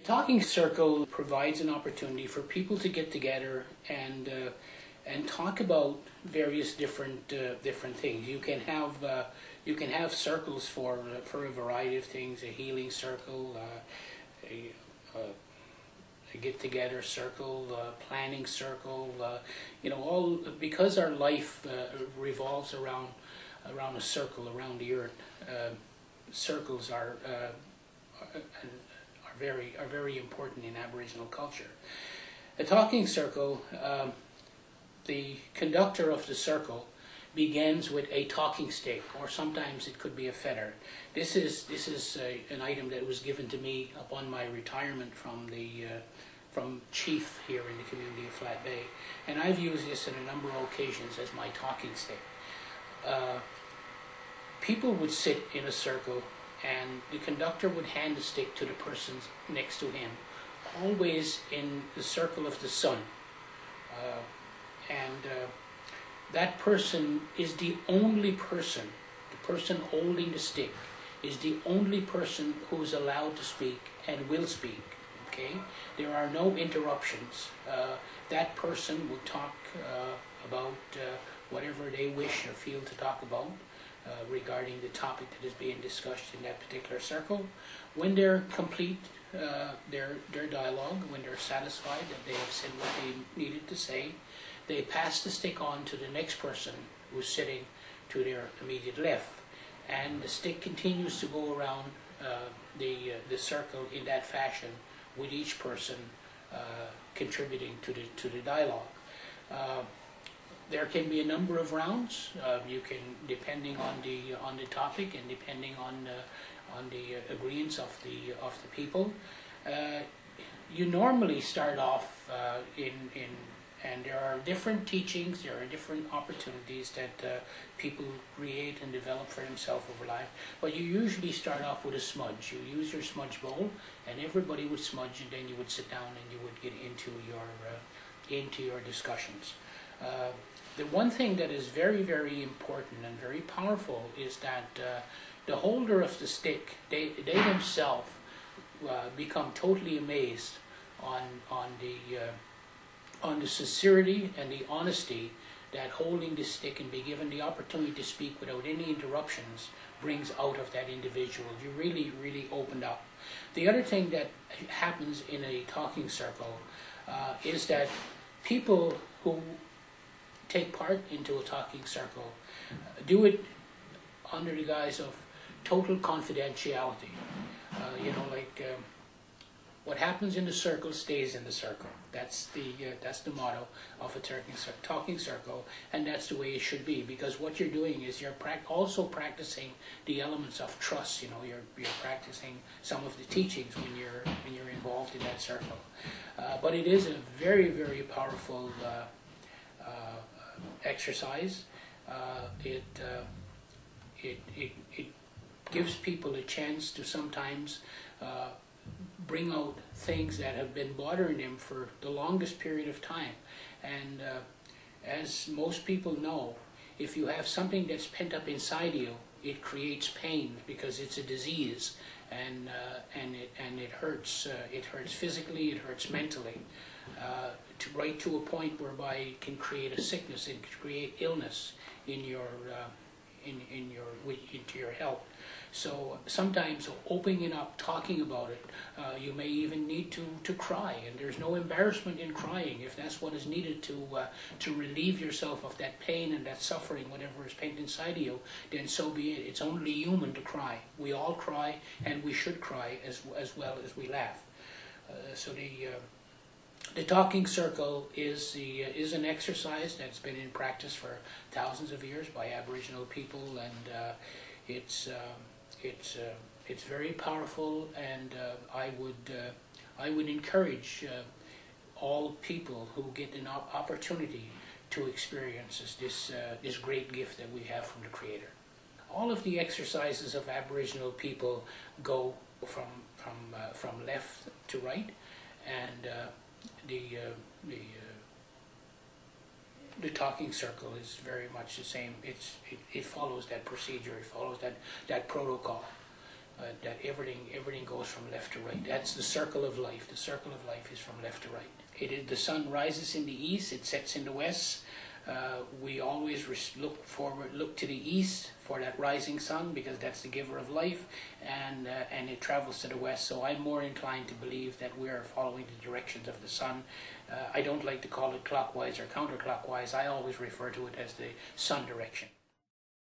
Talking circle provides an opportunity for people to get together and talk about various different things. You can have circles for a variety of things. A healing circle, a get together circle, planning circle. All because our life revolves around a circle around the earth. Circles are very important in Aboriginal culture. A talking circle, the conductor of the circle begins with a talking stick, or sometimes it could be a feather. This is an item that was given to me upon my retirement from chief here in the community of Flat Bay, and I've used this on a number of occasions as my talking stick. People would sit in a circle, and the conductor would hand the stick to the person next to him, always in the circle of the sun. That person is the only person, the person holding the stick, is the only person who is allowed to speak and will speak. Okay? There are no interruptions. That person will talk about whatever they wish or feel to talk about. Regarding the topic that is being discussed in that particular circle. When they're complete their dialogue, when they're satisfied that they have said what they needed to say, they pass the stick on to the next person who's sitting to their immediate left, and the stick continues to go around the circle in that fashion, with each person contributing to the dialogue. There can be a number of rounds. You can, depending on the topic and depending on the agreements of the people. You normally start off and there are different teachings. There are different opportunities that people create and develop for themselves over life. But you usually start off with a smudge. You use your smudge bowl, and everybody would smudge, and then you would sit down and you would get into your discussions. The one thing that is very, very important and very powerful is that the holder of the stick, they themselves become totally amazed on the sincerity and the honesty that holding the stick and be given the opportunity to speak without any interruptions brings out of that individual. You really, really opened up. The other thing that happens in a talking circle is that people who take part into a talking circle do it under the guise of total confidentiality. What happens in the circle stays in the circle. That's the motto of a talking circle, and that's the way it should be. Because what you're doing is you're also practicing the elements of trust. You're practicing some of the teachings when you're involved in that circle. But it is a very, very powerful exercise. It gives people a chance to sometimes bring out things that have been bothering them for the longest period of time. And as most people know, if you have something that's pent up inside you, it creates pain because it's a disease, and it hurts. It hurts physically. It hurts mentally. Right to a point whereby it can create a sickness. It can create illness into your health. So sometimes opening up, talking about it, you may even need to cry, and there's no embarrassment in crying. If that's what is needed to relieve yourself of that pain and that suffering, whatever is pent inside of you, then so be it. It's only human to cry. We all cry, and we should cry as well as we laugh. So the talking circle is an exercise that's been in practice for thousands of years by Aboriginal people, and it's very powerful. And I would encourage all people who get an opportunity to experience this great gift that we have from the Creator. All of the exercises of Aboriginal people go from left to right, and the talking circle is very much the same. It follows that procedure. It follows that protocol. that everything goes from left to right. That's the circle of life. The circle of life is from left to right. The sun rises in the east, it sets in the west. We always look to the east for that rising sun, because that's the giver of life, and it travels to the west. So I'm more inclined to believe that we are following the directions of the sun. I don't like to call it clockwise or counterclockwise. I always refer to it as the sun direction.